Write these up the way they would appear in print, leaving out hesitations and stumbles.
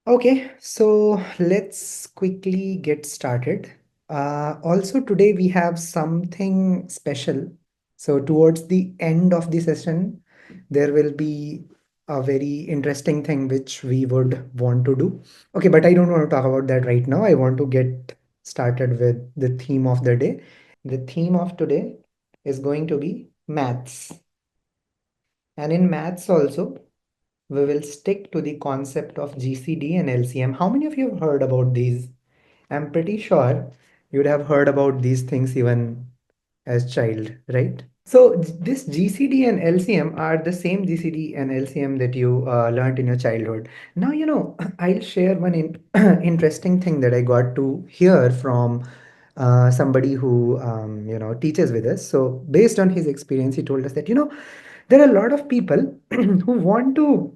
Okay, so let's quickly get started. Also, today we have something special. So, towards the end of the session, there will be a very interesting thing which we would want to do. Okay, but I don't want to talk about that right now. I want to get started with the theme of the day. The theme of today is going to be maths. And in maths also, we will stick to the concept of GCD and LCM. How many of you have heard about these? I'm pretty sure you'd have heard about these things even as child, right? So this GCD and LCM are the same GCD and LCM that you learned in your childhood. Now, I'll share one interesting thing that I got to hear from somebody who, teaches with us. So based on his experience, he told us that, there are a lot of people who want to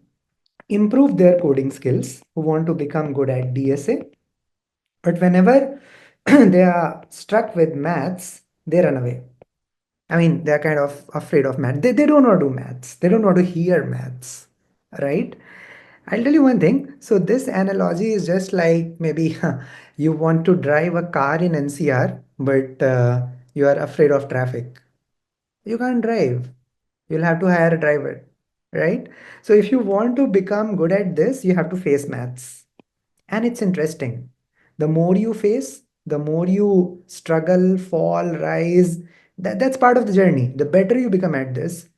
improve their coding skills, who want to become good at DSA, but whenever they are struck with maths, they run away. I mean, they're kind of afraid of math. They don't want to do maths. They don't want to hear maths, right? I'll tell you one thing. So this analogy is just like maybe you want to drive a car in NCR, but you are afraid of traffic. You can't drive. You'll have to hire a driver, right? So if you want to become good at this, you have to face maths. And it's interesting. The more you face, the more you struggle, fall, rise. That's part of the journey. The better you become at this,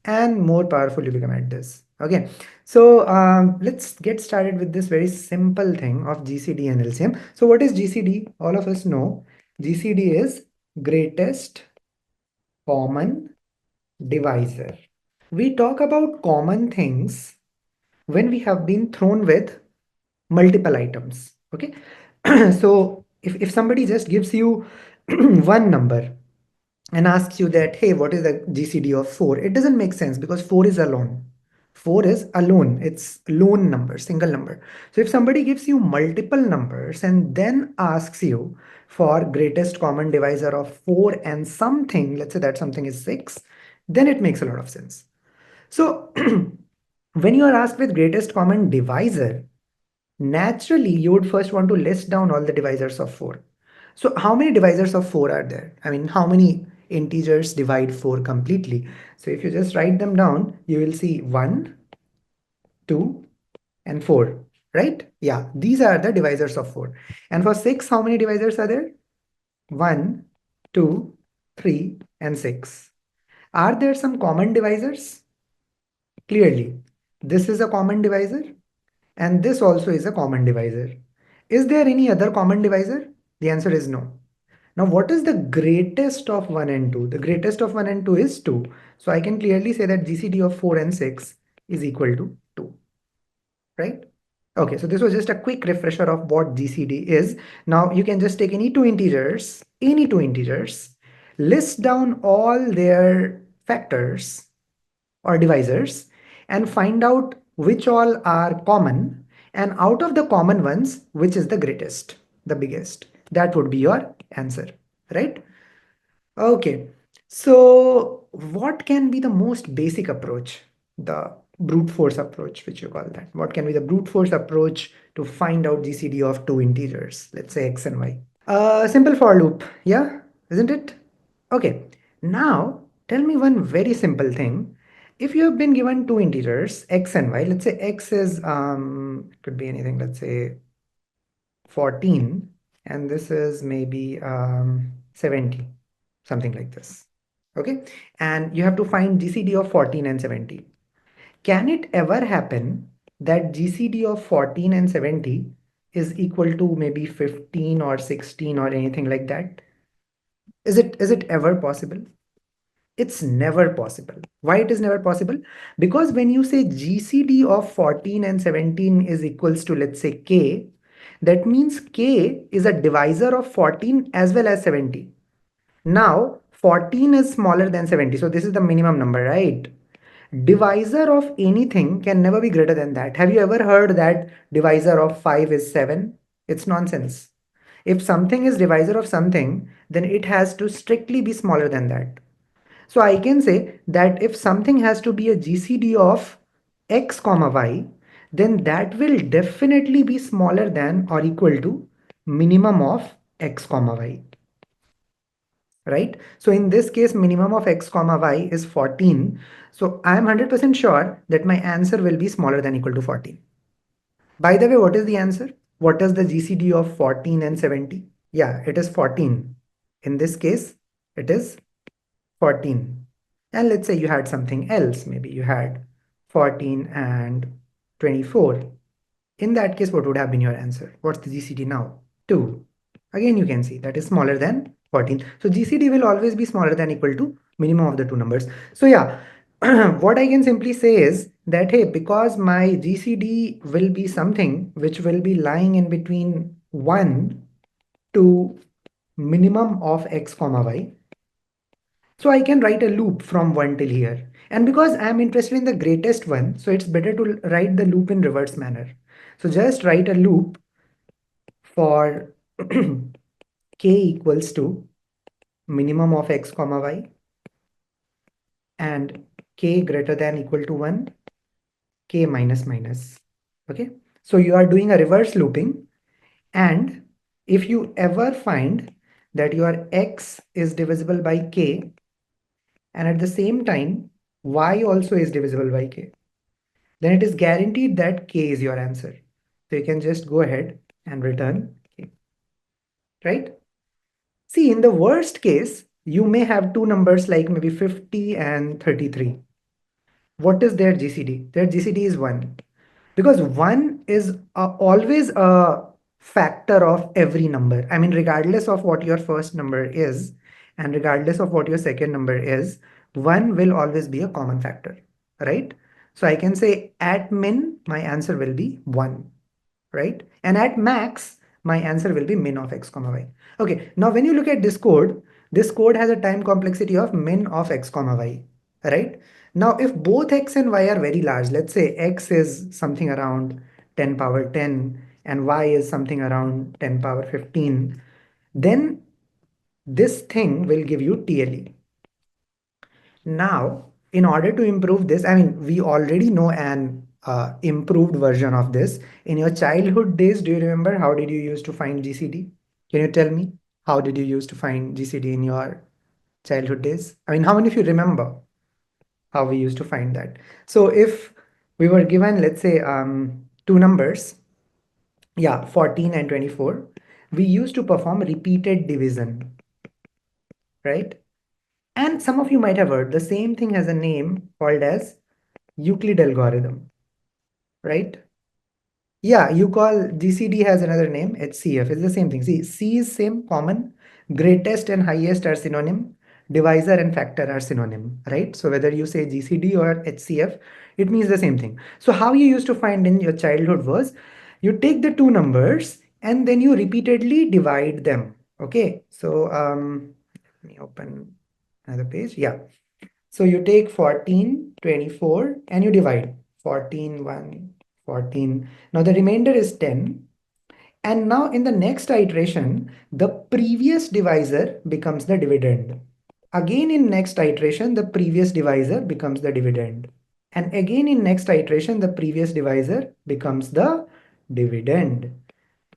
and more powerful you become at this. Okay, so let's get started with this very simple thing of GCD and LCM. So, what is GCD? All of us know GCD is greatest common divisor. We talk about common things when we have been thrown with multiple items. Okay, so if somebody just gives you one number and asks you that, hey, what is the GCD of 4? It doesn't make sense because 4 is alone. 4 is alone. It's lone number, single number. So if somebody gives you multiple numbers and then asks you for greatest common divisor of 4 and something, let's say that something is 6, then it makes a lot of sense. So when you are asked with greatest common divisor, naturally you would first want to list down all the divisors of 4. So how many divisors of 4 are there? I mean, how many integers divide 4 completely? So if you just write them down, you will see 1, 2, and 4, right? Yeah, these are the divisors of 4. And for 6, how many divisors are there? 1, 2, 3, and 6. Are there some common divisors? Clearly, this is a common divisor and this also is a common divisor. Is there any other common divisor? The answer is no. Now, what is the greatest of 1 and 2? The greatest of 1 and 2 is 2. So I can clearly say that GCD of 4 and 6 is equal to 2, right? Okay, so this was just a quick refresher of what GCD is. Now you can just take any two integers, list down all their factors or divisors and find out which all are common, and out of the common ones, which is the greatest, the biggest. That would be your answer, right? Okay, so what can be the most basic approach? The brute force approach, which you call that. What can be the brute force approach to find out GCD of two integers, let's say x and y? Simple for loop, yeah, isn't it? Okay, now tell me one very simple thing. If you have been given two integers, x and y, let's say x is, could be anything, let's say 14, and this is maybe 70, something like this. Okay, and you have to find GCD of 14 and 70. Can it ever happen that GCD of 14 and 70 is equal to maybe 15 or 16 or anything like that? Is it ever possible? It's never possible. Why it is never possible? Because when you say GCD of 14 and 17 is equals to, let's say, K, that means K is a divisor of 14 as well as 70. Now, 14 is smaller than 70. So this is the minimum number, right? Divisor of anything can never be greater than that. Have you ever heard that divisor of 5 is 7? It's nonsense. If something is divisor of something, then it has to strictly be smaller than that. So I can say that if something has to be a GCD of x comma y, then that will definitely be smaller than or equal to minimum of x comma y, right? So in this case, minimum of x comma y is 14. So I'm 100% sure that my answer will be smaller than equal to 14. By the way, what is the answer? What is the GCD of 14 and 70? Yeah, it is 14. In this case, it is 14. And let's say you had something else. Maybe you had 14 and 24. In that case, what would have been your answer? What's the GCD now? 2. Again, you can see that is smaller than 14. So GCD will always be smaller than equal to minimum of the two numbers. So yeah, what I can simply say is that, hey, because my GCD will be something which will be lying in between 1 to minimum of x comma y, so I can write a loop from 1 till here. And because I'm interested in the greatest one, so it's better to write the loop in reverse manner. So just write a loop for k equals to minimum of x comma y and k greater than equal to 1, k minus minus. Okay, so you are doing a reverse looping, and if you ever find that your x is divisible by k and at the same time y also is divisible by k, then it is guaranteed that k is your answer. So you can just go ahead and return k, right? See, in the worst case, you may have two numbers like maybe 50 and 33. What is their GCD? Their GCD is 1. Because 1 is always a factor of every number. I mean, regardless of what your first number is, and regardless of what your second number is, 1 will always be a common factor, right? So I can say at min, my answer will be 1, right? And at max, my answer will be min of x comma y. Okay, now when you look at this code has a time complexity of min of x comma y, right? Now, if both x and y are very large, let's say x is something around 10 power 10 and y is something around 10 power 15, then this thing will give you TLE. Now, in order to improve this, I mean, we already know an improved version of this. In your childhood days, do you remember how did you use to find GCD? Can you tell me how did you use to find GCD in your childhood days? I mean, how many of you remember how we used to find that? So if we were given, let's say, two numbers, yeah, 14 and 24, we used to perform repeated division, right? And some of you might have heard the same thing has a name called as Euclid algorithm, right? Yeah, you call GCD has another name, HCF. It's the same thing. See, C is same, common. Greatest and highest are synonym. Divisor and factor are synonym, right? So whether you say GCD or HCF, it means the same thing. So how you used to find in your childhood was you take the two numbers and then you repeatedly divide them. Okay, so let me open another page. Yeah. So you take 14, 24, and you divide 14, 1, 14. Now the remainder is 10. And now in the next iteration, the previous divisor becomes the dividend. Again in next iteration, the previous divisor becomes the dividend. And again in next iteration, the previous divisor becomes the dividend.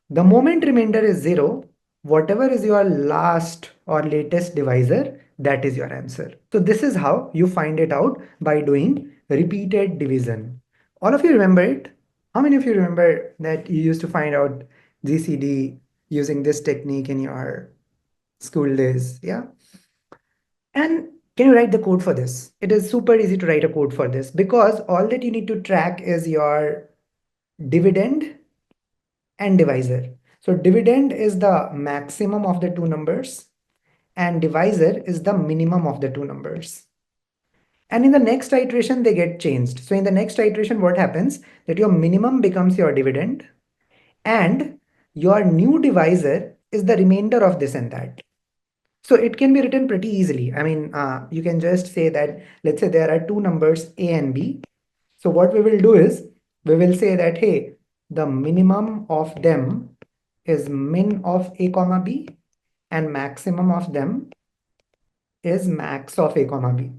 The moment remainder is 0, whatever is your last or latest divisor, that is your answer. So this is how you find it out by doing repeated division. All of you remember it? How many of you remember that you used to find out GCD using this technique in your school days? Yeah. And can you write the code for this? It is super easy to write a code for this because all that you need to track is your dividend and divisor. So dividend is the maximum of the two numbers and divisor is the minimum of the two numbers. And in the next iteration, they get changed. So in the next iteration, what happens that your minimum becomes your dividend and your new divisor is the remainder of this and that. So it can be written pretty easily. I mean, you can just say that, let's say there are two numbers A and B. So what we will do is we will say that, hey, the minimum of them is min of A comma B and maximum of them is max of A comma B,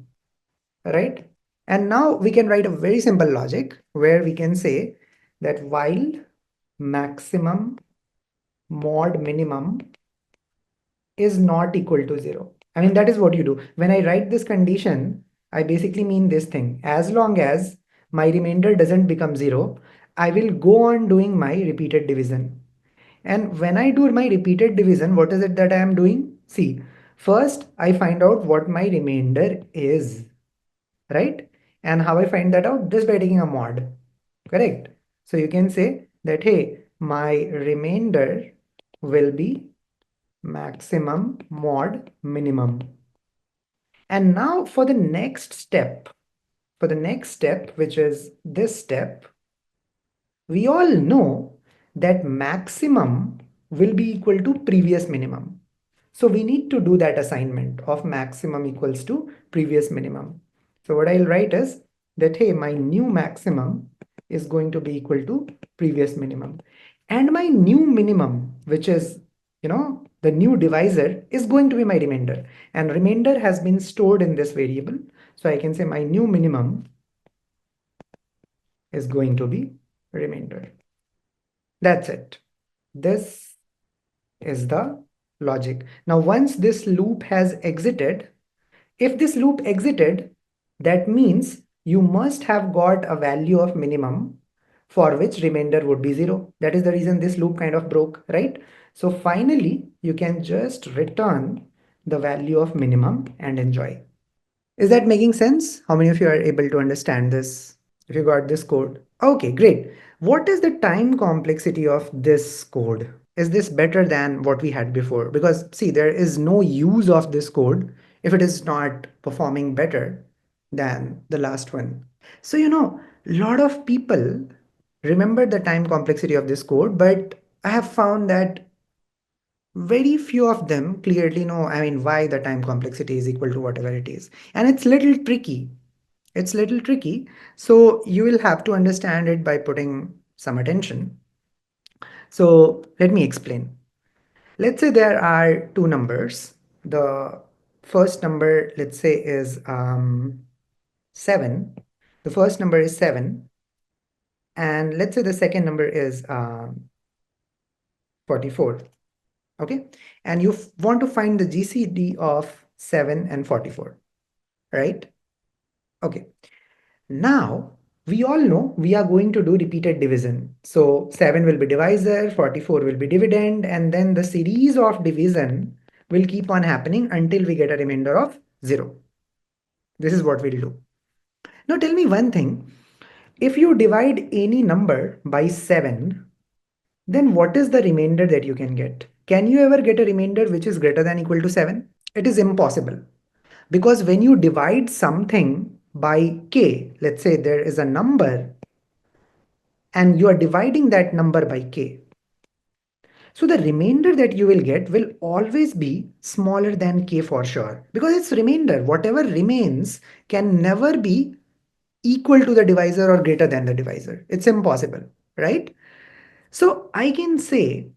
right? And now we can write a very simple logic where we can say that while maximum mod minimum is not equal to 0. I mean, that is what you do. When I write this condition, I basically mean this thing. As long as my remainder doesn't become 0, I will go on doing my repeated division. And when I do my repeated division, what is it that I am doing? See, first I find out what my remainder is, right? And how I find that out? Just by taking a mod, correct? So you can say that, hey, my remainder will be maximum mod minimum. And now for the next step, which is this step, we all know that maximum will be equal to previous minimum. So we need to do that assignment of maximum equals to previous minimum. So what I'll write is that, hey, my new maximum is going to be equal to previous minimum. And my new minimum, which is, the new divisor is going to be my remainder. And remainder has been stored in this variable. So I can say my new minimum is going to be remainder. That's it. This is the logic. Now, once this loop has exited, if this loop exited, that means you must have got a value of minimum for which remainder would be 0. That is the reason this loop kind of broke, right? So finally, you can just return the value of minimum and enjoy. Is that making sense? How many of you are able to understand this? If you got this code. Okay, great. What is the time complexity of this code? Is this better than what we had before? Because see, there is no use of this code if it is not performing better than the last one. So, a lot of people remember the time complexity of this code, but I have found that very few of them clearly know, I mean, why the time complexity is equal to whatever it is. And it's little tricky. It's little tricky. So you will have to understand it by putting some attention. So let me explain. Let's say there are two numbers. The first number, let's say, is 7. The first number is 7. And let's say the second number is 44. Okay. And you want to find the GCD of 7 and 44, right? Okay. Now, we all know we are going to do repeated division. So 7 will be divisor, 44 will be dividend, and then the series of division will keep on happening until we get a remainder of 0. This is what we'll do. Now tell me one thing. If you divide any number by 7, then what is the remainder that you can get? Can you ever get a remainder which is greater than equal to 7? It is impossible. Because when you divide something by k, let's say there is a number and you are dividing that number by k. So the remainder that you will get will always be smaller than k for sure, because it's remainder. Whatever remains can never be equal to the divisor or greater than the divisor. It's impossible, right? So I can say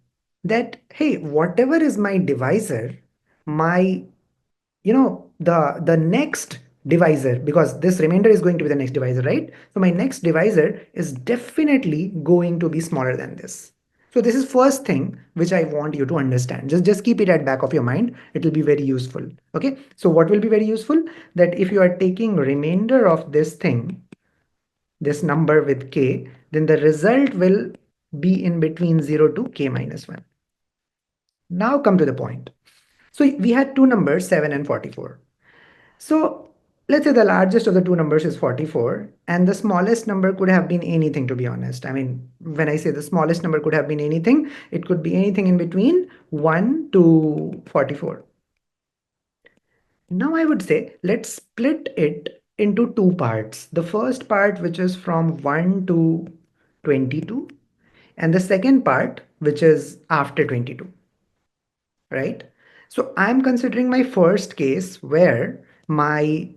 that, hey, whatever is my divisor, my the next divisor, because this remainder is going to be the next divisor, right? So my next divisor is definitely going to be smaller than this. So this is first thing which I want you to understand. Just keep it at back of your mind. It will be very useful. Okay. So what will be very useful? That if you are taking remainder of this thing, this number with k, then the result will be in between 0 to k minus 1. Now come to the point. So we had two numbers, 7 and 44. So let's say the largest of the two numbers is 44, and the smallest number could have been anything, to be honest. I mean, when I say the smallest number could have been anything, it could be anything in between 1 to 44. Now I would say let's split it into two parts. The first part, which is from 1 to 22, and the second part, which is after 22, right? So I'm considering my first case where my,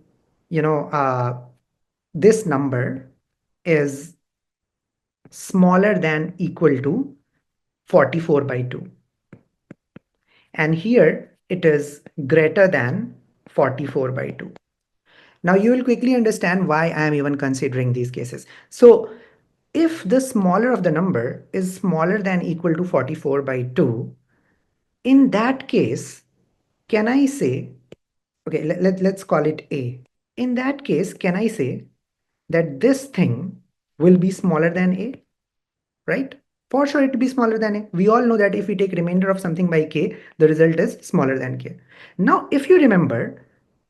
you know, uh, this number is smaller than equal to 44 by 2. And here it is greater than 44 by 2. Now you will quickly understand why I am even considering these cases. So if the smaller of the number is smaller than equal to 44 by 2, in that case, can I say, okay, let's call it A. In that case, can I say that this thing will be smaller than A, right? For sure, it will be smaller than A. We all know that if we take remainder of something by K, the result is smaller than K. Now, if you remember,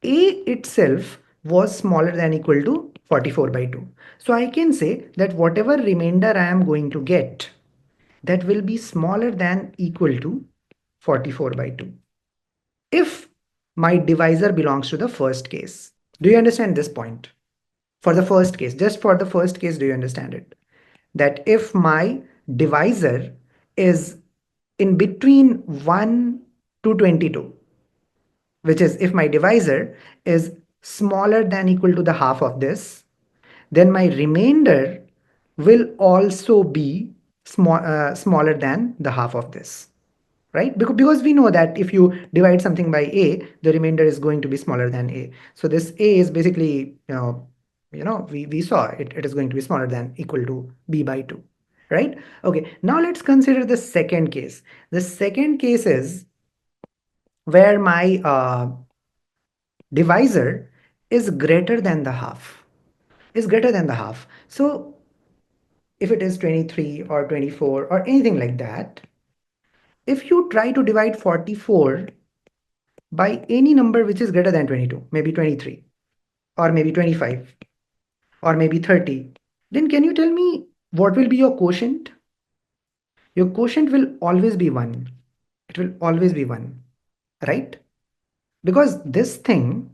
A itself was smaller than equal to 44 by 2. So I can say that whatever remainder I am going to get, that will be smaller than equal to 44 by 2. If my divisor belongs to the first case. Do you understand this point? For the first case, just for the first case, do you understand it? That if my divisor is in between 1 to 22, which is if my divisor is smaller than equal to the half of this, then my remainder will also be smaller than the half of this, right? Because we know that if you divide something by a, the remainder is going to be smaller than a. So this a is basically, we saw it is going to be smaller than equal to b by 2, right? Okay, now let's consider the second case. The second case is where my divisor is greater than the half, is greater than the half. So if it is 23 or 24 or anything like that, if you try to divide 44 by any number which is greater than 22, maybe 23, or maybe 25, or maybe 30, then can you tell me what will be your quotient? Your quotient will always be 1. It will always be 1, right? Because this thing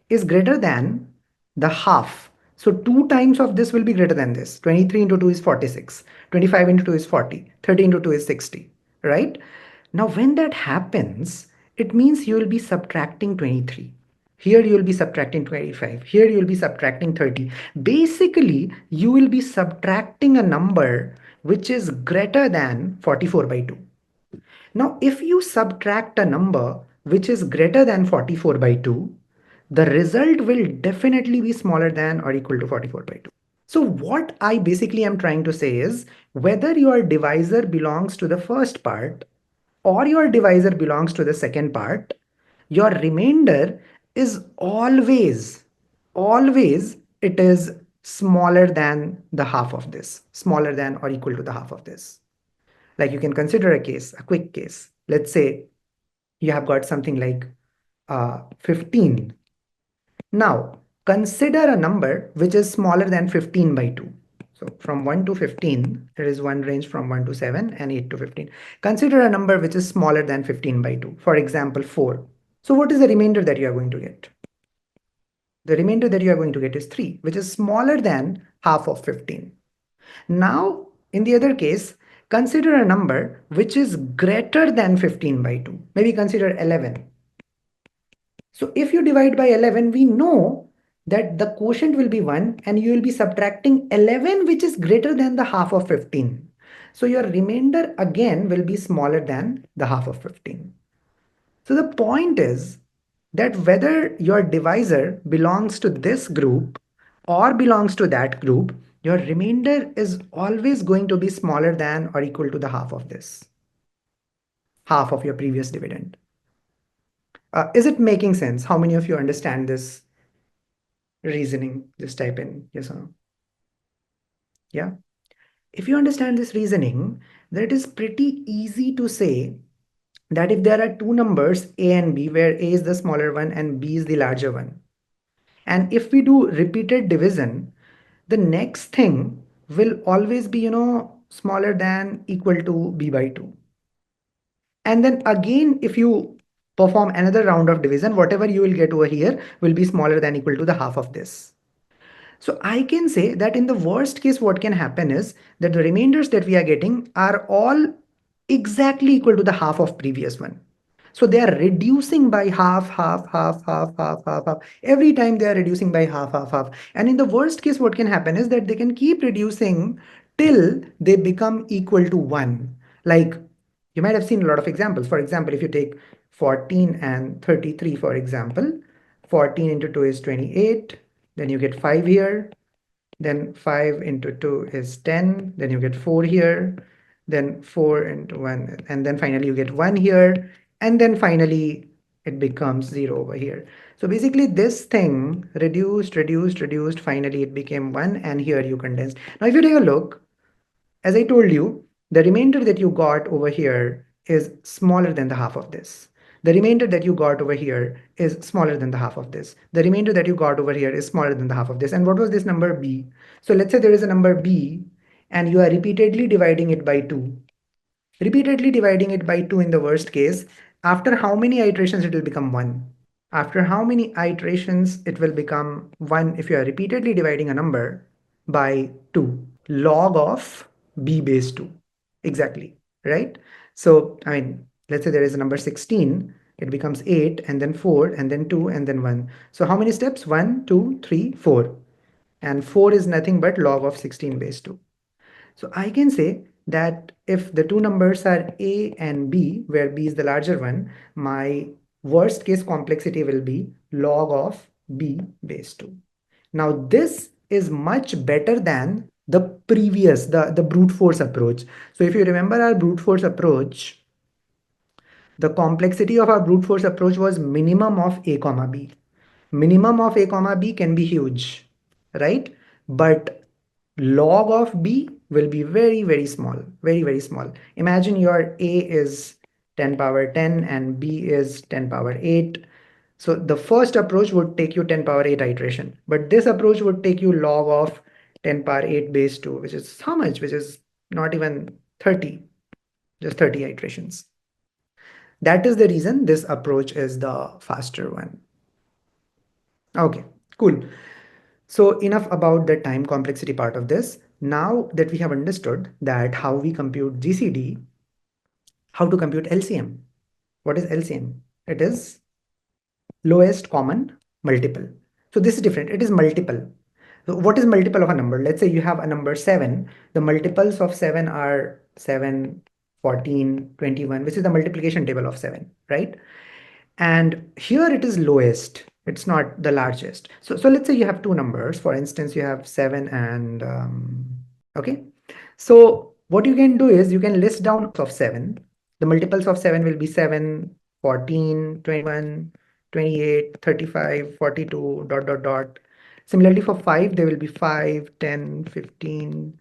is greater than the half. So 2 times of this will be greater than this. 23 into 2 is 46. 25 into 2 is 40. 30 into 2 is 60, right? Now, when that happens, it means you will be subtracting 23. Here you will be subtracting 25. Here you will be subtracting 30. Basically, you will be subtracting a number which is greater than 44 by 2. Now, if you subtract a number which is greater than 44 by 2, the result will definitely be smaller than or equal to 44 by 2. So what I basically am trying to say is whether your divisor belongs to the first part or your divisor belongs to the second part, your remainder is always it is smaller than the half of this, smaller than or equal to the half of this. Like you can consider a case, a quick case. Let's say you have got something like 15. Now, consider a number which is smaller than 15 by 2. So from 1 to 15, there is one range from 1 to 7 and 8 to 15. Consider a number which is smaller than 15 by 2. For example, 4. So what is the remainder that you are going to get? The remainder that you are going to get is 3, which is smaller than half of 15. Now, in the other case, consider a number which is greater than 15 by 2. Maybe consider 11. So if you divide by 11, we know that the quotient will be 1 and you will be subtracting 11, which is greater than the half of 15. So your remainder again will be smaller than the half of 15. So the point is that whether your divisor belongs to this group or belongs to that group, your remainder is always going to be smaller than or equal to the half of this, half of your previous dividend. Is it making sense? How many of you understand this reasoning? Just type in yes or no. Yeah. If you understand this reasoning, then it is pretty easy to say that if there are two numbers a and b, where a is the smaller one and b is the larger one, and if we do repeated division, the next thing will always be, smaller than equal to b by 2. And then again, if you perform another round of division, whatever you will get over here will be smaller than equal to the half of this. So I can say that in the worst case, what can happen is that the remainders that we are getting are all exactly equal to the half of previous one. So they are reducing by half, half, half, half, half, half, half. Every time they are reducing by half, half, half. And in the worst case, what can happen is that they can keep reducing till they become equal to 1. Like you might have seen a lot of examples. For example, if you take 14 and 33, for example, 14 into 2 is 28. Then you get 5 here. then 5 into 2 is 10, then you get 4 here, then 4 into 1, and then finally you get 1 here, and then finally it becomes 0 over here. So basically this thing reduced, reduced, reduced, finally it became 1, and here you condensed. Now if you take a look, as I told you, the remainder that you got over here is smaller than the half of this. The remainder that you got over here is smaller than the half of this. The remainder that you got over here is smaller than the half of this. And what was this number b? So let's say there is a number b and you are repeatedly dividing it by 2. Repeatedly dividing it by 2 in the worst case, after how many iterations it will become 1? After how many iterations it will become 1 if you are repeatedly dividing a number by 2? Log of b base 2. Exactly, right? So, I mean, let's say there is a number 16, it becomes 8 and then 4 and then 2 and then 1. So how many steps? 1, 2, 3, 4. And 4 is nothing but log of 16 base 2. So I can say that if the two numbers are a and b, where b is the larger one, my worst case complexity will be log of b base 2. Now this is much better than the previous, the brute force approach. So if you remember our brute force approach, the complexity of our brute force approach was minimum of a comma b. Minimum of a comma b can be huge, right? But log of b will be very, very small, very, very small. Imagine your a is 10 power 10 and b is 10 power 8. So the first approach would take you 10 power 8 iteration, but this approach would take you log of 10 power 8 base 2, which is how much? Which is not even 30, just 30 iterations. That is the reason this approach is the faster one. Okay, cool. So enough about the time complexity part of this. Now that we have understood that how we compute GCD, how to compute LCM. What is LCM? It is lowest common multiple. So this is different. It is multiple. So what is multiple of a number? Let's say you have a number 7. The multiples of 7 are 7, 14, 21, which is the multiplication table of 7, right? And here it is lowest. It's not the largest. So let's say you have two numbers. For instance, you have 7 and okay. So what you can do is you can list down of 7. The multiples of 7 will be 7, 14, 21, 28, 35, 42, dot, dot, dot. Similarly for 5, there will be 5, 10, 15,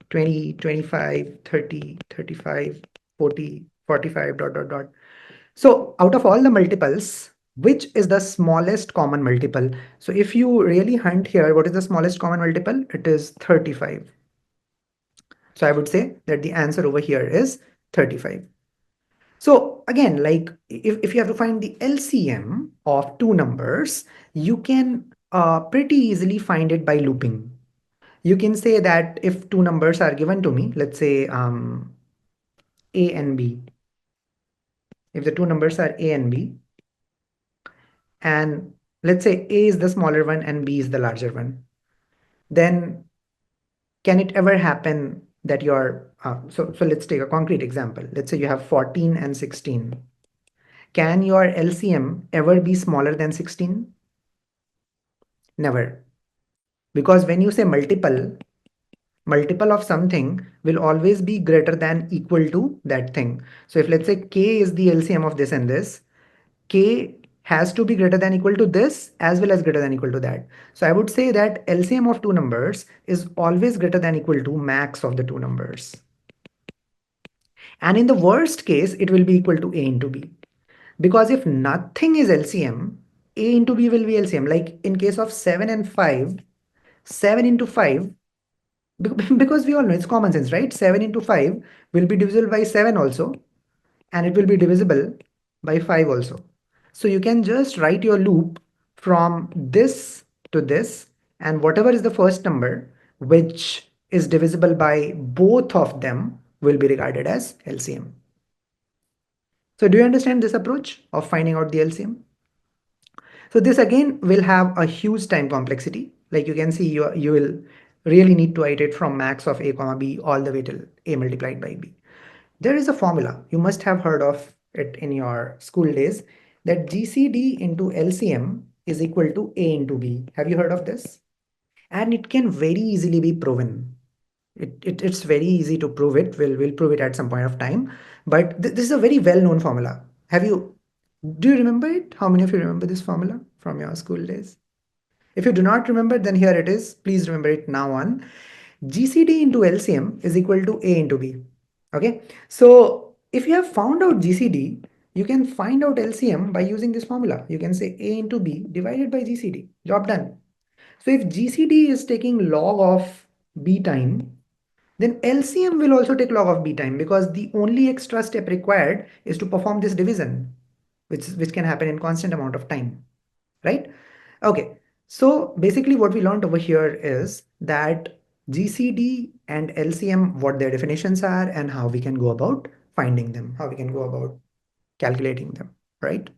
20, 25, 30, 35, 40, 45, dot, dot, dot. So out of all the multiples, which is the smallest common multiple? So if you really hunt here, what is the smallest common multiple? It is 35. So I would say that the answer over here is 35. So again, like if you have to find the LCM of two numbers, you can pretty easily find it by looping. You can say that if two numbers are given to me, let's say A and B. If the two numbers are A and B, and let's say A is the smaller one and B is the larger one, then can it ever happen that your so let's take a concrete example. Let's say you have 14 and 16. Can your LCM ever be smaller than 16? Never. Because when you say multiple of something will always be greater than equal to that thing. So if let's say K is the LCM of this and this, K has to be greater than equal to this as well as greater than equal to that. So I would say that LCM of two numbers is always greater than equal to max of the two numbers. And in the worst case, it will be equal to A into B. Because if nothing is LCM, A into B will be LCM. Like in case of 7 and 5, 7 into 5, because we all know it's common sense, right? 7 into 5 will be divisible by 7 also, and it will be divisible by 5 also. So you can just write your loop from this to this, and whatever is the first number which is divisible by both of them will be regarded as LCM. So do you understand this approach of finding out the LCM? So this again will have a huge time complexity. Like you can see, you will really need to iterate from max of a comma b all the way till a multiplied by b. There is a formula, you must have heard of it in your school days, that GCD into LCM is equal to A into B. Have you heard of this? and it can very easily be proven. It's very easy to prove it. We'll prove it at some point of time. But this is a very well-known formula. Do you remember it? How many of you remember this formula from your school days? If you do not remember, then here it is. Please remember it now on. GCD into LCM is equal to A into B. Okay. So if you have found out GCD, you can find out LCM by using this formula. You can say A into B divided by GCD. Job done. So if GCD is taking log of B time, then LCM will also take log of B time, because the only extra step required is to perform this division, which can happen in constant amount of time, right? Okay, so basically what we learned over here is that GCD and LCM, what their definitions are and how we can go about finding them, how we can go about calculating them, right?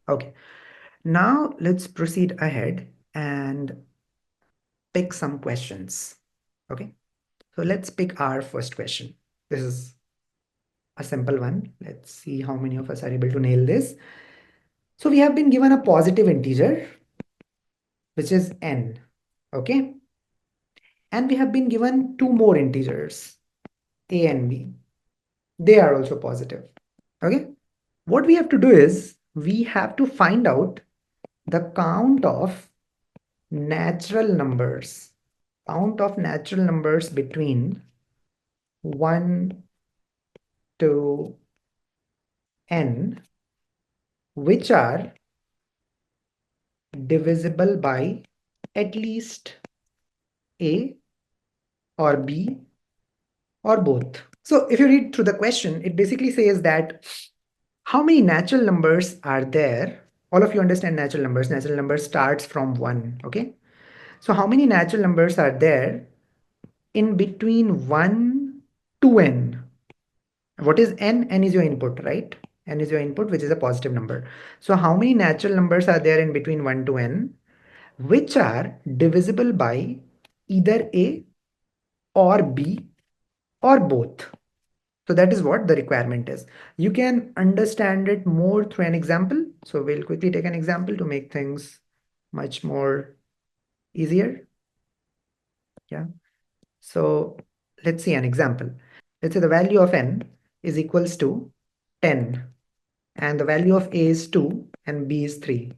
Okay, now let's proceed ahead and pick some questions. Okay, so let's pick our first question. This is a simple one. Let's see how many of us are able to nail this. So we have been given a positive integer, which is n. Okay, and we have been given two more integers, a and b. They are also positive. Okay, what we have to do is we have to find out the natural numbers count of natural numbers between 1 to n, which are divisible by at least a or b or both. So if you read through the question, it basically says that how many natural numbers are there? All of you understand natural numbers. Natural number starts from 1. Okay. So how many natural numbers are there in between 1 to n? What is n? N is your input, right? N is your input, which is a positive number. So how many natural numbers are there in between 1 to n, which are divisible by either a or b or both? So that is what the requirement is. You can understand it more through an example. So we'll quickly take an example to make things much more easier. Yeah. So let's see an example. Let's say the value of n is equals to 10 and the value of a is 2 and b is 3.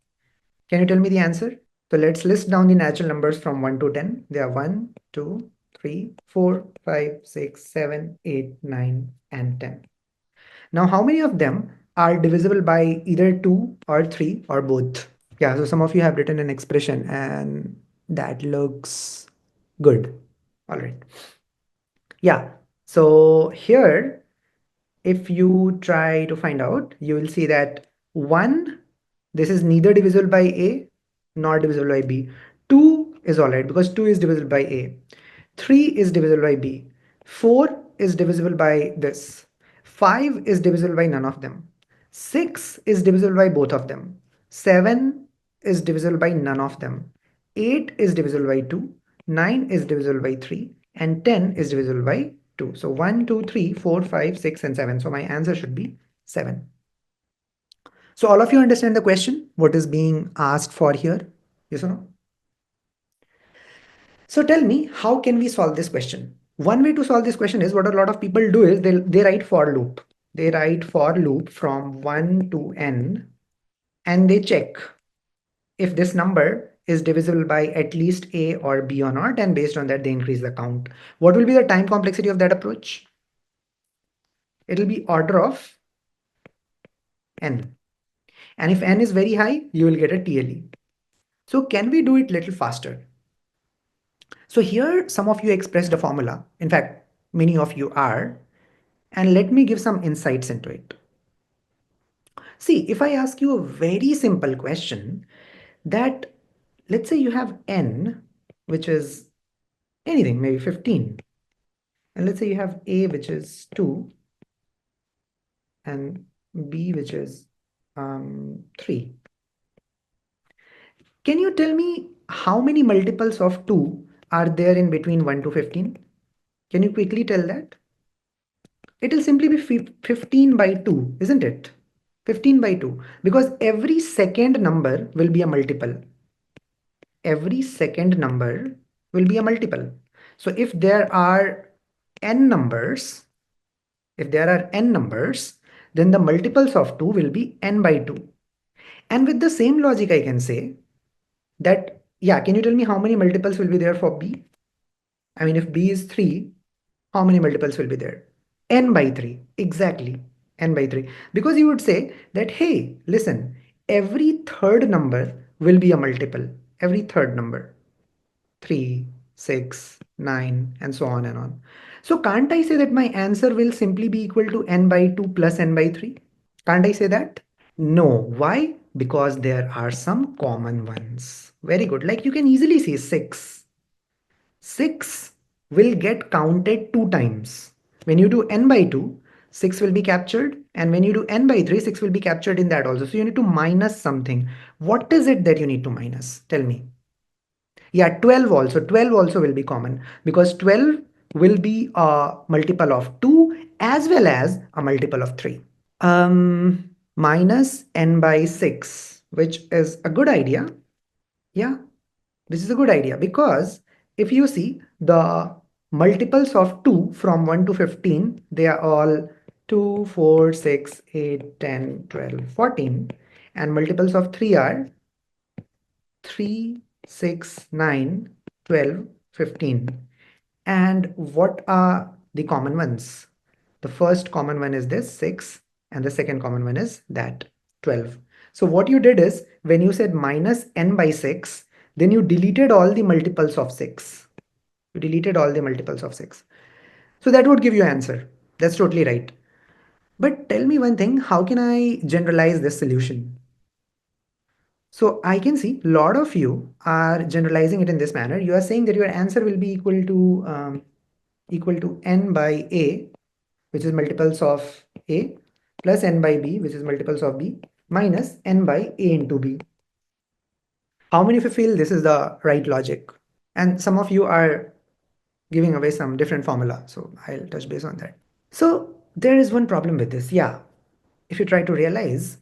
Can you tell me the answer? So let's list down the natural numbers from 1 to 10. They are 1, 2, 3, 4, 5, 6, 7, 8, 9, and 10. Now, how many of them are divisible by either 2 or 3 or both? Yeah, so some of you have written an expression and that looks good. All right. Yeah, so here, if you try to find out, you will see that 1, this is neither divisible by A nor divisible by B. 2 is all right because 2 is divisible by A. 3 is divisible by B. 4 is divisible by this. 5 is divisible by none of them. 6 is divisible by both of them. 7 is divisible by none of them. 8 is divisible by 2. 9 is divisible by 3. And 10 is divisible by 2. So 1, 2, 3, 4, 5, 6, and 7. So my answer should be 7. So all of you understand the question, what is being asked for here? Yes or no? So tell me, how can we solve this question? One way to solve this question is what a lot of people do is they write for loop. They write for loop from 1 to n and they check if this number is divisible by at least a or b or not, and based on that they increase the count. What will be the time complexity of that approach? It will be order of n. And if n is very high, you will get a TLE. So can we do it little faster? So here some of you expressed a formula. In fact, many of you are. And let me give some insights into it. See, if I ask you a very simple question that, let's say you have n, which is anything, maybe 15. And let's say you have a, which is 2, and b, which is 3. Can you tell me how many multiples of 2 are there in between 1 to 15? Can you quickly tell that? It will simply be 15 by 2, isn't it? 15 by 2, because every second number will be a multiple. every second number will be a multiple. So if there are n numbers, then the multiples of 2 will be n by 2. And with the same logic, I can say that, yeah, can you tell me how many multiples will be there for b? I mean, if b is 3, how many multiples will be there? N by 3, exactly, n by 3. Because you would say that, hey, listen, every third number will be a multiple, every third number, 3, 6, 9, and so on and on. So can't I say that my answer will simply be equal to n by 2 plus n by 3? Can't I say that? No. Why? Because there are some common ones. Very good. Like you can easily see 6. 6 will get counted 2 times. When you do n by 2, 6 will be captured, and when you do n by 3, 6 will be captured in that also. So you need to minus something. What is it that you need to minus? Tell me. Yeah, 12 also. 12 also will be common because 12 will be a multiple of 2 as well as a multiple of 3. Minus n by 6, which is a good idea. Yeah, this is a good idea because if you see the multiples of 2 from 1 to 15, they are all 2, 4, 6, 8, 10, 12, 14. And multiples of 3 are 3, 6, 9, 12, 15. And what are the common ones? The first common one is this 6, and the second common one is that 12. So what you did is when you said minus n by 6, then you deleted all the multiples of 6. You deleted all the multiples of 6. So that would give you answer. That's totally right. But tell me one thing, how can I generalize this solution? So I can see a lot of you are generalizing it in this manner. You are saying that your answer will be equal to n by a, which is multiples of a, plus n by b, which is multiples of b, minus n by a into b. How many of you feel this is the right logic? And some of you are giving away some different formula. So I'll touch base on that. So there is one problem with this. Yeah, if you try to realize,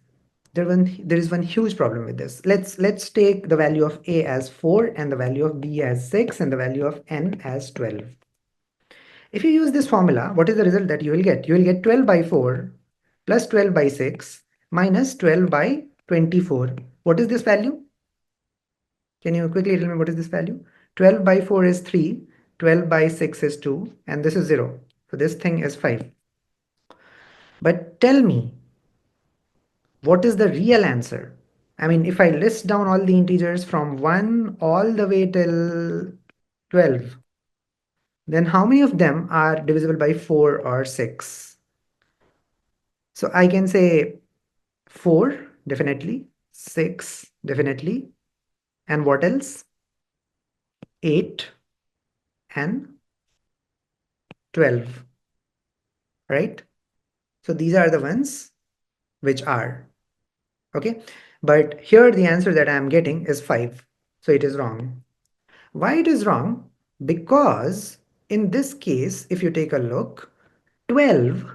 there is one huge problem with this. Let's take the value of a as 4 and the value of b as 6 and the value of n as 12. If you use this formula, what is the result that you will get? You will get 12 by 4 plus 12 by 6 minus 12 by 24. What is this value? Can you quickly tell me what is this value? 12 by 4 is 3, 12 by 6 is 2, and this is 0. So this thing is 5. But tell me, what is the real answer? I mean, if I list down all the integers from 1 all the way till 12, then how many of them are divisible by 4 or 6? So I can say 4, definitely, 6, definitely, and what else? 8 and 12, right? So these are the ones which are, okay? But here the answer that I am getting is 5. So it is wrong. Why it is wrong? Because in this case, if you take a look, 12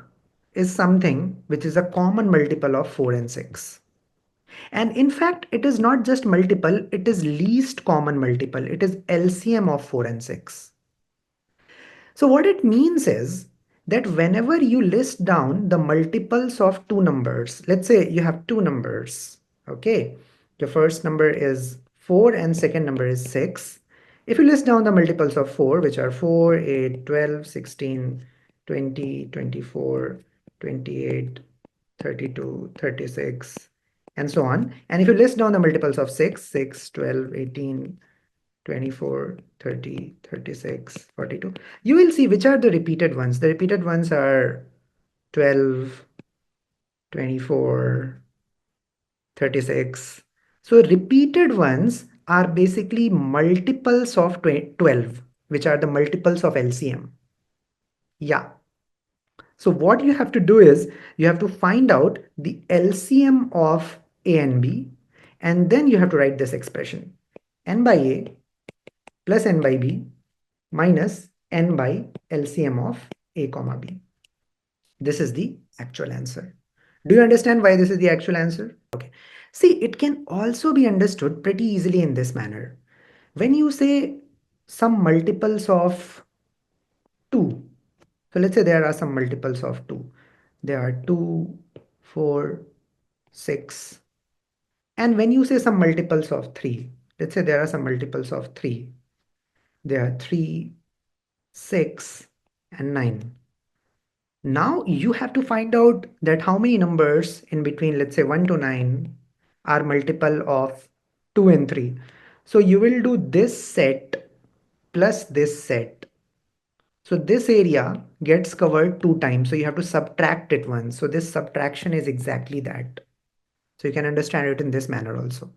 is something which is a common multiple of 4 and 6. And in fact, it is not just multiple, it is least common multiple. It is LCM of 4 and 6. So what it means is that whenever you list down the multiples of two numbers, let's say you have two numbers, okay? The first number is 4 and second number is 6. If you list down the multiples of 4, which are 4, 8, 12, 16, 20, 24, 28, 32, 36, and so on. And if you list down the multiples of 6, 6, 12, 18, 24, 30, 36, 42, you will see which are the repeated ones. The repeated ones are 12, 24, 36. So repeated ones are basically multiples of 12, which are the multiples of LCM. Yeah. So what you have to do is you have to find out the LCM of A and B, and then you have to write this expression. N by A plus N by B minus N by LCM of A comma B. This is the actual answer. Do you understand why this is the actual answer? Okay. See, it can also be understood pretty easily in this manner. When you say some multiples of 2, so let's say there are some multiples of 2. There are 2, 4, 6. And when you say some multiples of 3, let's say there are some multiples of 3. There are 3, 6, and 9. Now you have to find out that how many numbers in between, let's say 1 to 9, are multiple of 2 and 3. So you will do this set plus this set. So this area gets covered 2 times. So you have to subtract it once. So this subtraction is exactly that. So you can understand it in this manner also.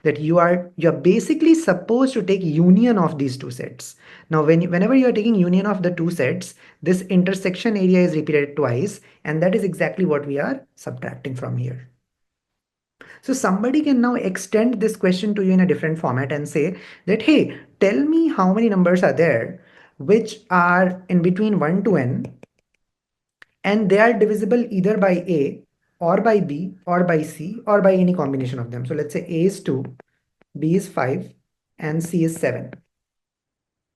That you're basically supposed to take union of these two sets. Now whenever you're taking union of the two sets, this intersection area is repeated twice, and that is exactly what we are subtracting from here. So somebody can now extend this question to you in a different format and say that, hey, tell me how many numbers are there which are in between 1 to n, and they are divisible either by a or by b or by c or by any combination of them. So let's say a is 2, b is 5, and c is 7.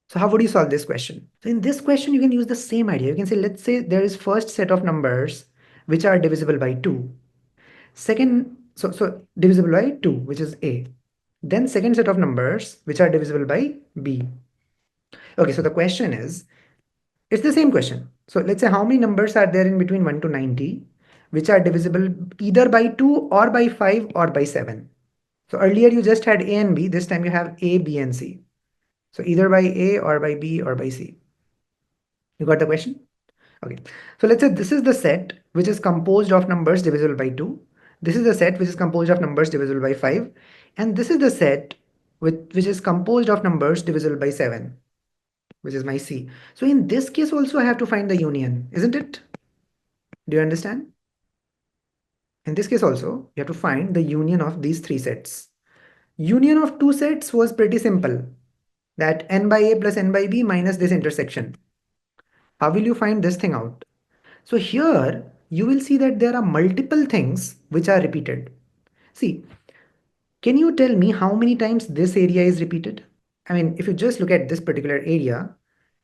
So how would you solve this question? So in this question, you can use the same idea. You can say, let's say there is first set of numbers which are divisible by 2. Second, so divisible by 2, which is a. Then second set of numbers which are divisible by b. Okay, so the question is, it's the same question. So let's say how many numbers are there in between 1 to 90 which are divisible either by 2 or by 5 or by 7. So earlier you just had a and b, this time you have a, b, and c. So either by A or by B or by C. You got the question? Okay. So let's say this is the set which is composed of numbers divisible by 2. This is the set which is composed of numbers divisible by 5. And this is the set which is composed of numbers divisible by 7, which is my C. So in this case also I have to find the union, isn't it? Do you understand? In this case also, you have to find the union of these three sets. Union of two sets was pretty simple. That n by a plus n by b minus this intersection. How will you find this thing out? So here you will see that there are multiple things which are repeated. See, can you tell me how many times this area is repeated? I mean, if you just look at this particular area,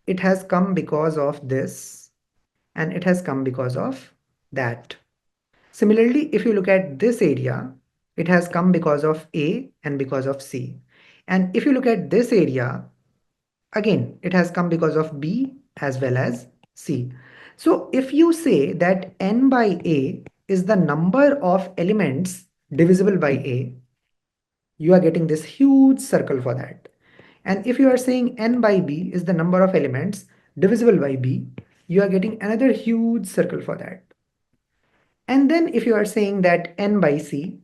it has come because of this and it has come because of that. Similarly, if you look at this area, it has come because of A and because of C. And if you look at this area, again, it has come because of B as well as C. So if you say that n by A is the number of elements divisible by A, you are getting this huge circle for that. And if you are saying n by B is the number of elements divisible by B, you are getting another huge circle for that. And then if you are saying that n by C,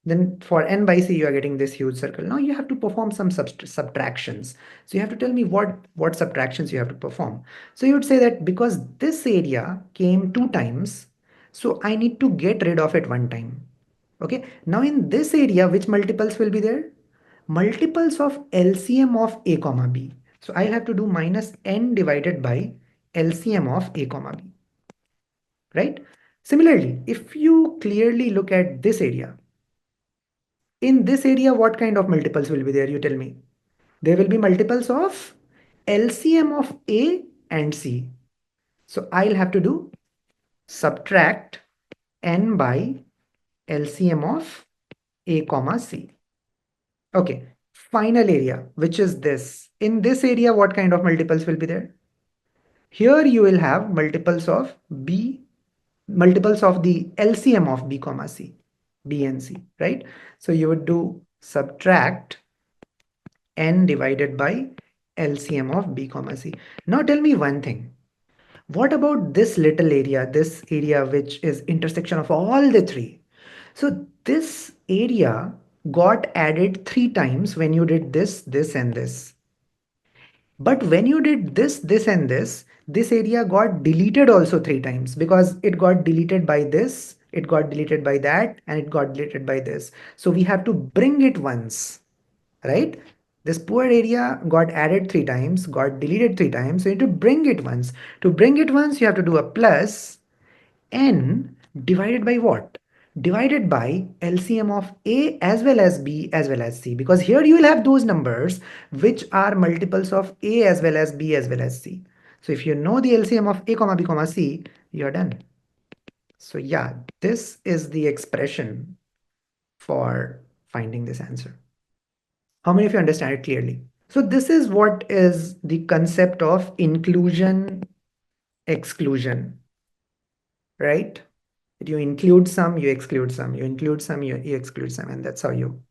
then for n by c, you are getting this huge circle. Now you have to perform some subtractions. So you have to tell me what subtractions you have to perform. So you would say that because this area came 2 times, so I need to get rid of it 1 time. Okay. Now in this area, which multiples will be there? Multiples of LCM of a comma b. So I'll have to do minus n divided by LCM of a comma b. Right? Similarly, if you clearly look at this area, in this area, what kind of multiples will be there? You tell me. There will be multiples of LCM of A and C. So I'll have to do subtract n by LCM of A comma C. Okay. Final area, which is this. In this area, what kind of multiples will be there? Here you will have multiples of B, multiples of the LCM of B comma C, B and C, right? So you would do subtract n divided by LCM of B comma C. Now tell me one thing. What about this little area, this area which is intersection of all the three? So this area got added 3 times when you did this, this and this. But when you did this and this area got deleted also 3 times because it got deleted by this, it got deleted by that, and it got deleted by this. So we have to bring it once, right? This poor area got added 3 times, got deleted 3 times. So you need to bring it once. To bring it once, you have to do a plus n divided by what? divided by LCM of A as well as B as well as C, because here you will have those numbers which are multiples of A as well as B as well as C. So if you know the LCM of A comma B comma C, you're done. So yeah, this is the expression for finding this answer. How many of you understand it clearly? So this is what is the concept of inclusion, exclusion, right? You include some, you exclude some, you include some, you exclude some, and that's how you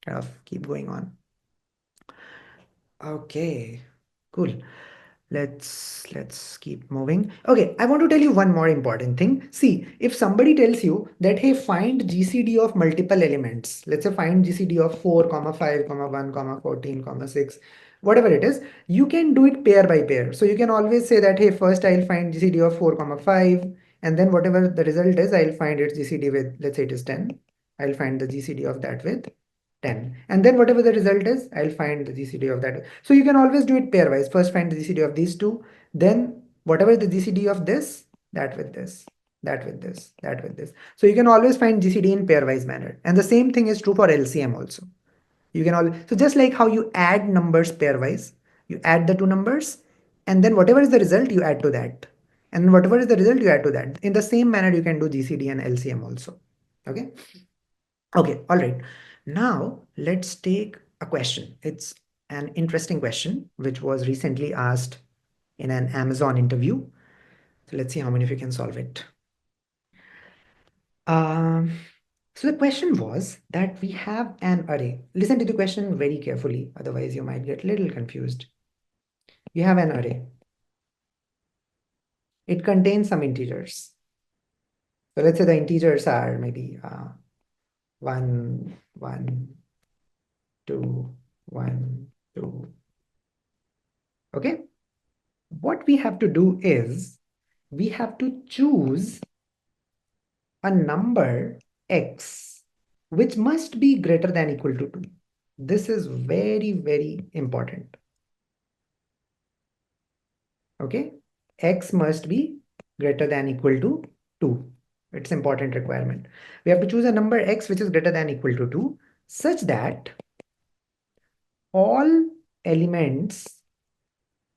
kind of keep going on. Okay, cool. Let's keep moving. Okay, I want to tell you one more important thing. See, if somebody tells you that, hey, find GCD of multiple elements, let's say find GCD of 4, comma 5, comma 1, comma 14, comma 6, whatever it is, you can do it pair by pair. So you can always say that, hey, first I'll find GCD of 4, comma 5, and then whatever the result is, I'll find its GCD with, let's say it is 10. I'll find the GCD of that with 10, and then whatever the result is, I'll find the GCD of that. So you can always do it pairwise. First find the GCD of these two, then whatever the GCD of this, that with this, that with this, that with this. So you can always find GCD in pairwise manner, and the same thing is true for LCM also. You can all, so just like how you add numbers pairwise, you add the two numbers, and then whatever is the result, you add to that, and whatever is the result, you add to that. In the same manner, you can do GCD and LCM also. Okay. Okay, all right. Now let's take a question. It's an interesting question which was recently asked in an Amazon interview. So let's see how many of you can solve it. Um, so the question was that we have an array. Listen to the question very carefully, otherwise you might get a little confused. You have an array. It contains some integers. So let's say the integers are maybe 1, 1, 2, 1, 2. Okay. What we have to do is we have to choose a number x which must be greater than equal to 2. This is very, very important. Okay, x must be greater than equal to 2. It's important requirement. We have to choose a number x which is greater than equal to 2 such that all elements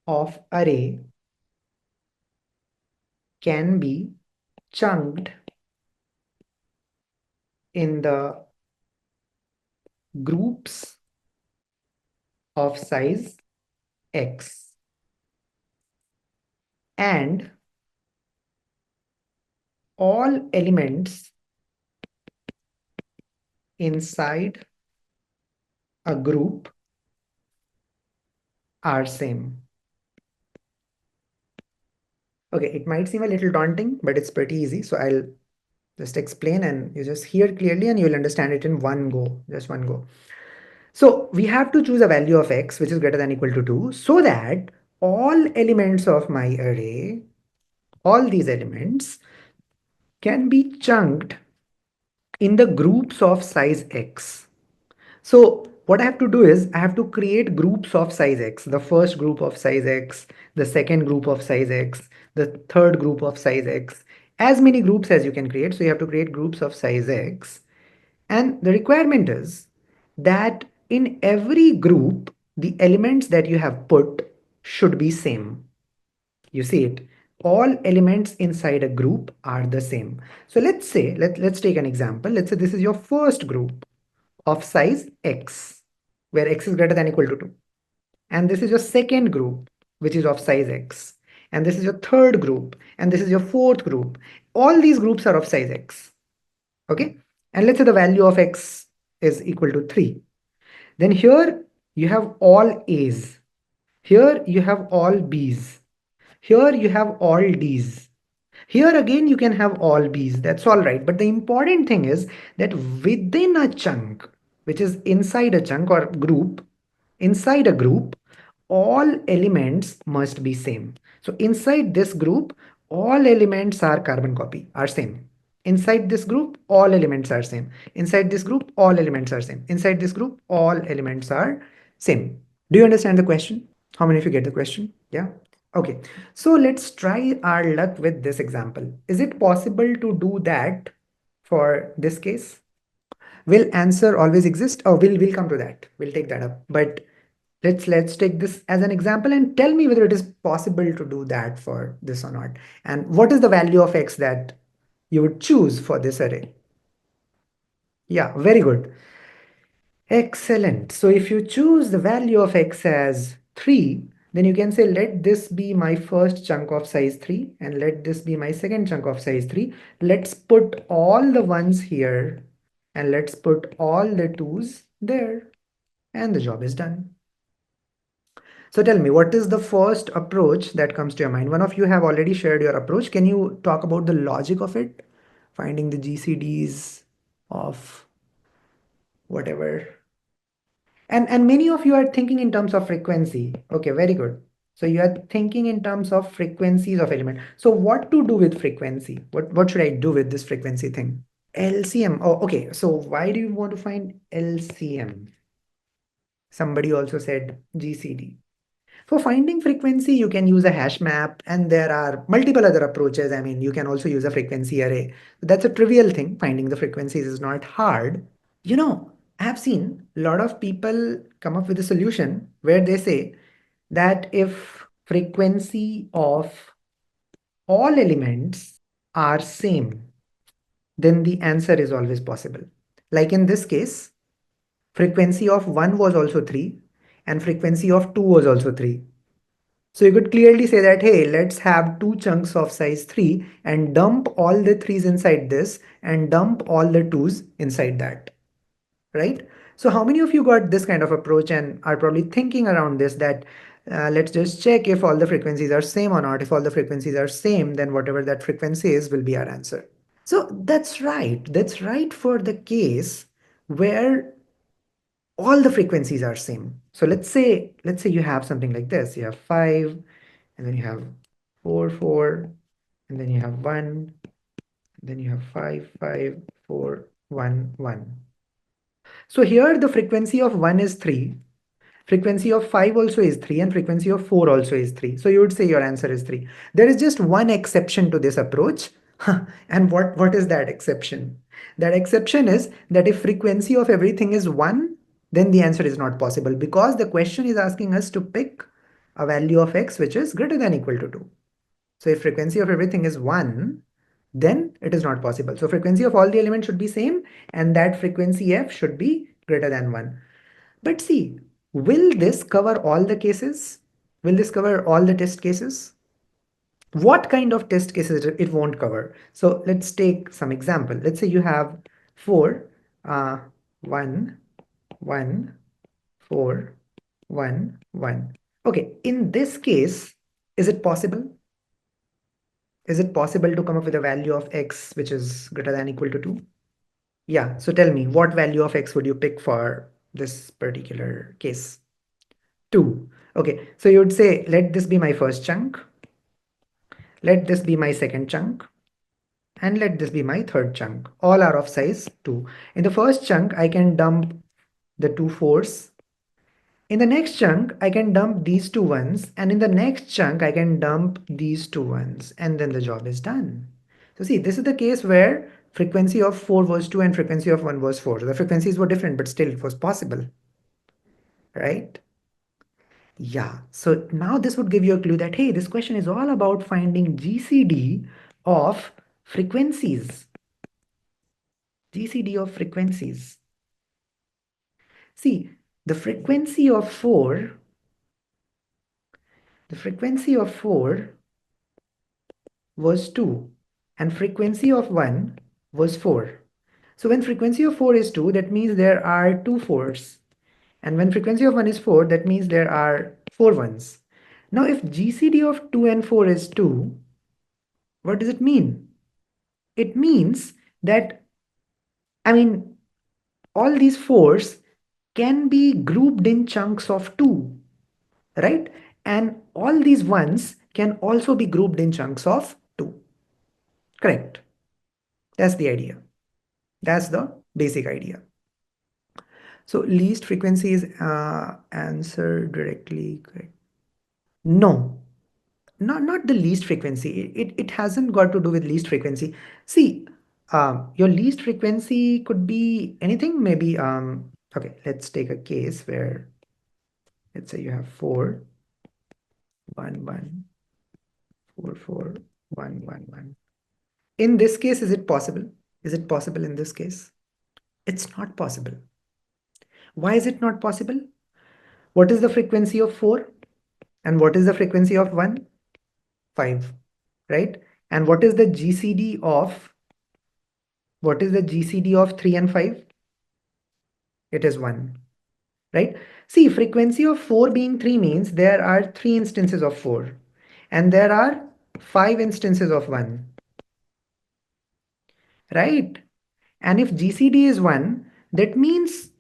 of array can be chunked in the groups of size x, and all elements inside a group are same. Okay, it might seem a little daunting, but it's pretty easy. So I'll just explain and you just hear clearly and you'll understand it in one go, just one go. So we have to choose a value of x which is greater than equal to 2 so that all elements of my array, all these elements can be chunked in the groups of size x. So what I have to do is I have to create groups of size x, the first group of size x, the second group of size x, the third group of size x, as many groups as you can create. So you have to create groups of size x. And the requirement is that in every group, the elements that you have put should be same. You see it. All elements inside a group are the same. So let's say, let's take an example. Let's say this is your first group of size x, where x is greater than equal to 2. And this is your second group, which is of size x. And this is your third group. And this is your fourth group. All these groups are of size x. Okay. And let's say the value of x is equal to 3. Then here you have all a's. Here you have all b's. Here you have all d's. Here again, you can have all B's. That's all right. But the important thing is that within a chunk, which is inside a chunk or group, inside a group, all elements must be same. So inside this group, all elements are carbon copy, are same. Inside this group, all elements are same. Inside this group, all elements are same. Inside this group, all elements are same. Do you understand the question? How many of you get the question? Yeah. Okay. So let's try our luck with this example. Is it possible to do that for this case? Will answer always exist? Oh, we'll come to that. We'll take that up. But let's take this as an example and tell me whether it is possible to do that for this or not. And what is the value of x that you would choose for this array? Yeah, very good. Excellent. So if you choose the value of x as 3, then you can say, let this be my first chunk of size 3 and let this be my second chunk of size 3. Let's put all the ones here and let's put all the twos there and the job is done. So tell me, what is the first approach that comes to your mind? One of you have already shared your approach. Can you talk about the logic of it? Finding the GCDs of whatever. And many of you are thinking in terms of frequency. Okay, very good. So you are thinking in terms of frequencies of element. So what to do with frequency? What should I do with this frequency thing? LCM. Oh, okay. So why do you want to find LCM? Somebody also said GCD. For finding frequency, you can use a hash map, and there are multiple other approaches. I mean, you can also use a frequency array. That's a trivial thing. Finding the frequencies is not hard. You know, I have seen a lot of people come up with a solution where they say that if frequency of all elements are same, then the answer is always possible. Like in this case, frequency of 1 was also 3 and frequency of 2 was also 3. So you could clearly say that, hey, let's have two chunks of size 3 and dump all the 3's inside this and dump all the 2's inside that, right? So how many of you got this kind of approach and are probably thinking around this that let's just check if all the frequencies are same or not. If all the frequencies are same, then whatever that frequency is will be our answer. So that's right. That's right for the case where all the frequencies are same. So let's say you have something like this. You have 5, and then you have 4, 4, and then you have 1, and then you have 5, 5, 4, 1, 1. So here the frequency of 1 is 3, frequency of 5 also is 3, and frequency of 4 also is 3. So you would say your answer is 3. There is just one exception to this approach. And what is that exception? That exception is that if frequency of everything is 1, then the answer is not possible because the question is asking us to pick a value of x which is greater than equal to 2. So if frequency of everything is 1, then it is not possible. So frequency of all the elements should be same and that frequency f should be greater than 1. But see, will this cover all the cases? Will this cover all the test cases? What kind of test cases it won't cover? So let's take some example. Let's say you have 4, 1, 1, 4, 1, 1. Okay, in this case, is it possible? Is it possible to come up with a value of x which is greater than equal to 2? Yeah, so tell me, what value of x would you pick for this particular case? 2. Okay, so you would say, let this be my first chunk, let this be my second chunk, and let this be my third chunk. All are of size 2. In the first chunk, I can dump the 2 4's. In the next chunk, I can dump these 2 1's, and in the next chunk, I can dump these 2 1's, and then the job is done. So see, this is the case where frequency of 4 was 2 and frequency of 1 was 4. So the frequencies were different, but still it was possible, right? Yeah, so now this would give you a clue that, hey, this question is all about finding GCD of frequencies. GCD of frequencies. See, the frequency of 4, the frequency of 4 was 2 and frequency of 1 was 4. So when frequency of 4 is 2, that means there are 2 4's. And when frequency of 1 is 4, that means there are 4 1's. Now if GCD of 2 and 4 is 2, what does it mean? It means that, I mean, all these 4's can be grouped in chunks of 2, right? And all these 1's can also be grouped in chunks of 2. Correct. That's the idea. That's the basic idea. So least frequency is answered directly. Correct. No, not the least frequency. It hasn't got to do with least frequency. See, Your least frequency could be anything, maybe, okay, let's take a case where, let's say you have 4, 1, 1, 4, 4, 1, 1, 1. In this case, is it possible? Is it possible in this case? It's not possible. Why is it not possible? What is the frequency of 4? And what is the frequency of 1? 5, right? And what is the GCD of, 3 and 5? It is 1, right? See, frequency of 4 being 3 means there are 3 instances of 4 and there are 5 instances of 1, right? And if GCD is 1, that means,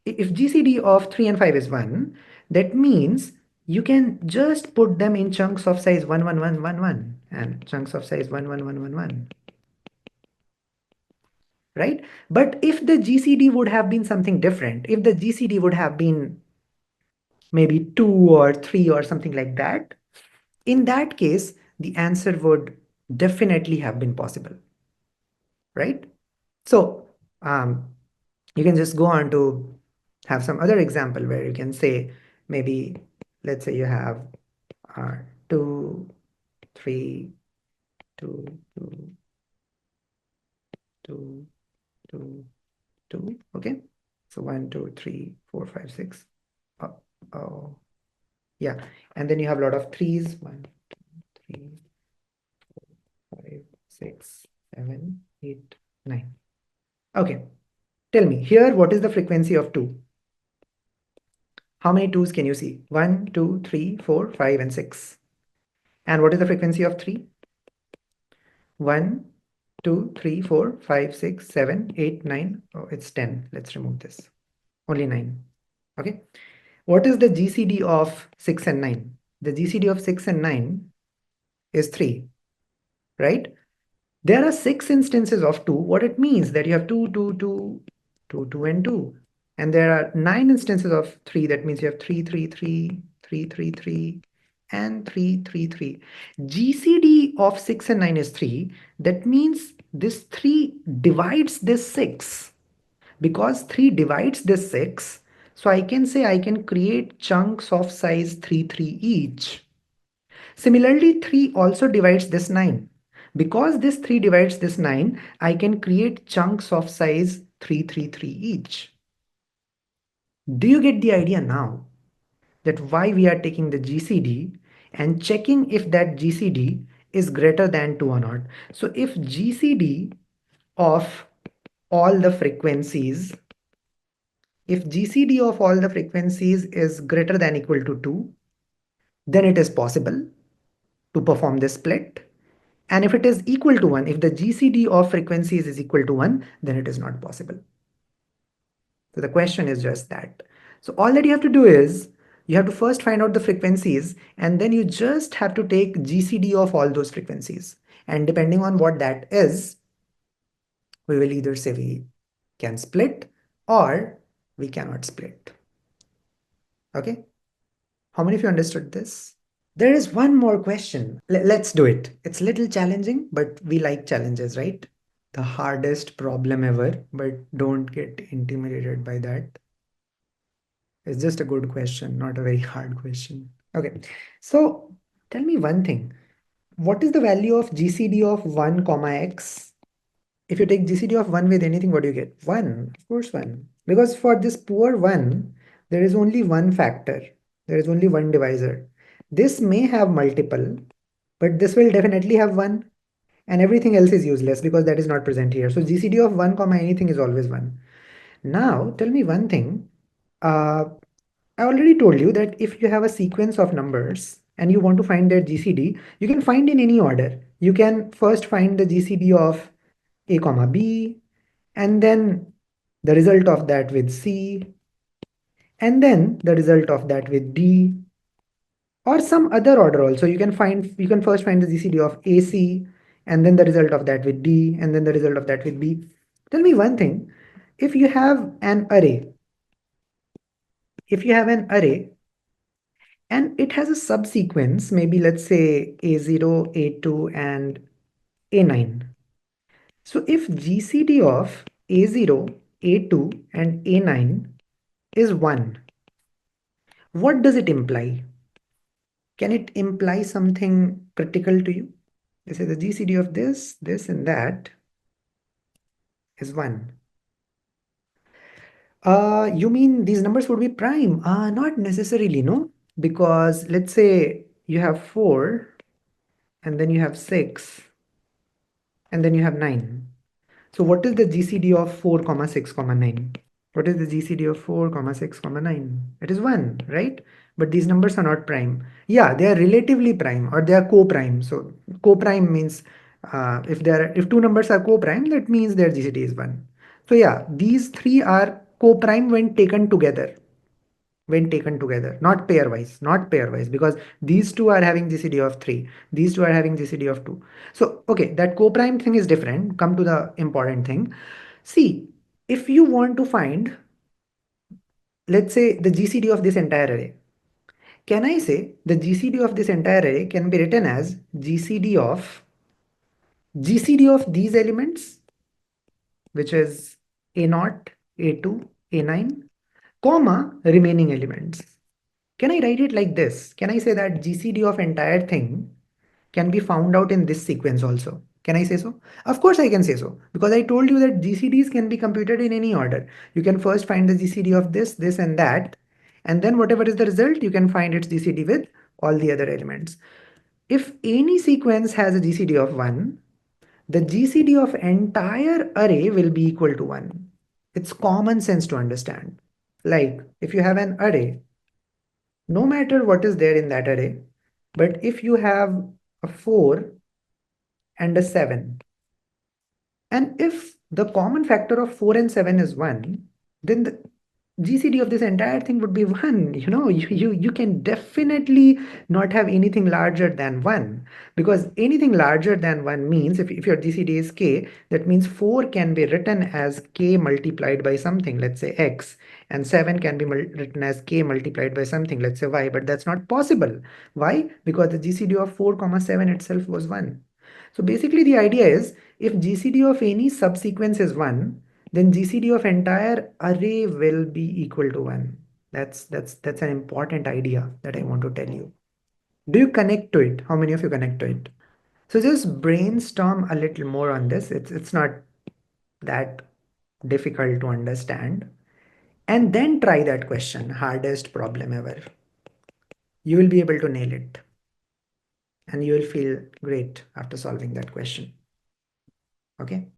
if GCD of 3 and 5 is 1, that means you can just put them in chunks of size 1, 1, 1, 1, 1 and chunks of size 1, 1, 1, 1, 1. Right? But if the GCD would have been something different, if the GCD would have been maybe 2 or 3 or something like that, in that case, the answer would definitely have been possible, right? So you can just go on to have some other example where you can say, maybe, let's say you have 2, 3, 2, 2, 2, 2, 2, okay? So 1, 2, 3, 4, 5, 6. Oh, oh, yeah. And then you have a lot of threes. 1, 2, 3, 5, 6, 7, 8, 9. Okay. Tell me here, what is the frequency of 2? How many 2s can you see? 1, 2, 3, 4, 5, and 6. And what is the frequency of 3? 1, 2, 3, 4, 5, 6, 7, 8, 9. Oh, it's 10. Let's remove this. Only 9. Okay. What is the GCD of 6 and 9? The GCD of 6 and 9 is 3, right? There are 6 instances of 2. What it means that you have 2, 2, 2, 2, 2, and 2. And there are 9 instances of 3. That means you have 3, 3, 3, 3, 3, 3, and 3, 3, 3. GCD of 6 and 9 is 3. That means this 3 divides this 6. Because 3 divides this 6, so I can say I can create chunks of size 3, 3 each. Similarly, 3 also divides this 9. Because this 3 divides this 9, I can create chunks of size 3, 3, 3 each. Do you get the idea now that why we are taking the GCD and checking if that GCD is greater than 2 or not? So if GCD of all the frequencies, if GCD of all the frequencies is greater than equal to 2, then it is possible to perform this split. And if it is equal to 1, if the GCD of frequencies is equal to 1, then it is not possible. So the question is just that. So all that you have to do is, you have to first find out the frequencies, and then you just have to take GCD of all those frequencies. And depending on what that is, we will either say we can split or we cannot split. Okay? How many of you understood this? There is one more question. Let's do it. It's a little challenging, but we like challenges, right? The hardest problem ever, but don't get intimidated by that. It's just a good question, not a very hard question. Okay, so tell me one thing. What is the value of GCD of 1 comma x? If you take GCD of 1 with anything, what do you get? 1, of course 1. Because for this poor 1, there is only one factor. There is only one divisor. This may have multiple, but this will definitely have 1. And everything else is useless because that is not present here. So GCD of 1 comma anything is always 1. Now, tell me one thing. Uh, I already told you that if you have a sequence of numbers and you want to find their GCD, you can find in any order. You can first find the GCD of A comma B, and then the result of that with C, and then the result of that with D, or some other order also. You can first find the GCD of AC, and then the result of that with D, and then the result of that with B. Tell me one thing. If you have an array, if you have an array and it has a subsequence, maybe let's say A0, A2, and A9. So if GCD of A0, A2 and A9 is 1, what does it imply? Can it imply something critical to you? They say the GCD of this, this and that is 1. You mean these numbers would be prime? Not necessarily, no. Because let's say you have 4 and then you have 6 and then you have 9. So what is the GCD of 4 comma 6 comma 9? What is the GCD of 4 comma 6 comma 9? It is 1, right? But these numbers are not prime. Yeah, they are relatively prime or they are co-prime. So co-prime means if two numbers are co-prime, that means their GCD is 1. So yeah, these three are co-prime when taken together, not pairwise, because these two are having GCD of 3, these two are having GCD of 2. So, okay, that co-prime thing is different. Come to the important thing. See, if you want to find, let's say, the GCD of this entire array, can I say the GCD of this entire array can be written as GCD of these elements, which is A0, A2, A9, comma, remaining elements. Can I write it like this? Can I say that GCD of entire thing can be found out in this sequence also? Can I say so? Of course I can say so, because I told you that GCDs can be computed in any order. You can first find the GCD of this, this and that, and then whatever is the result, you can find its GCD with all the other elements. If any sequence has a GCD of 1, the GCD of entire array will be equal to 1. It's common sense to understand. Like if you have an array, no matter what is there in that array, but if you have a 4 and a 7, and if the common factor of 4 and 7 is 1, then the GCD of this entire thing would be 1. You can definitely not have anything larger than 1, because anything larger than 1 means if your GCD is k, that means 4 can be written as k multiplied by something, let's say x, and 7 can be written as k multiplied by something, let's say y, but that's not possible. Why? Because the GCD of 4 comma 7 itself was 1. So basically the idea is, if GCD of any subsequence is 1, then GCD of entire array will be equal to 1. That's an important idea that I want to tell you. Do you connect to it? How many of you connect to it? So just brainstorm a little more on this. It's not that difficult to understand. And then try that question, hardest problem ever. You will be able to nail it. And you will feel great after solving that question. Okay?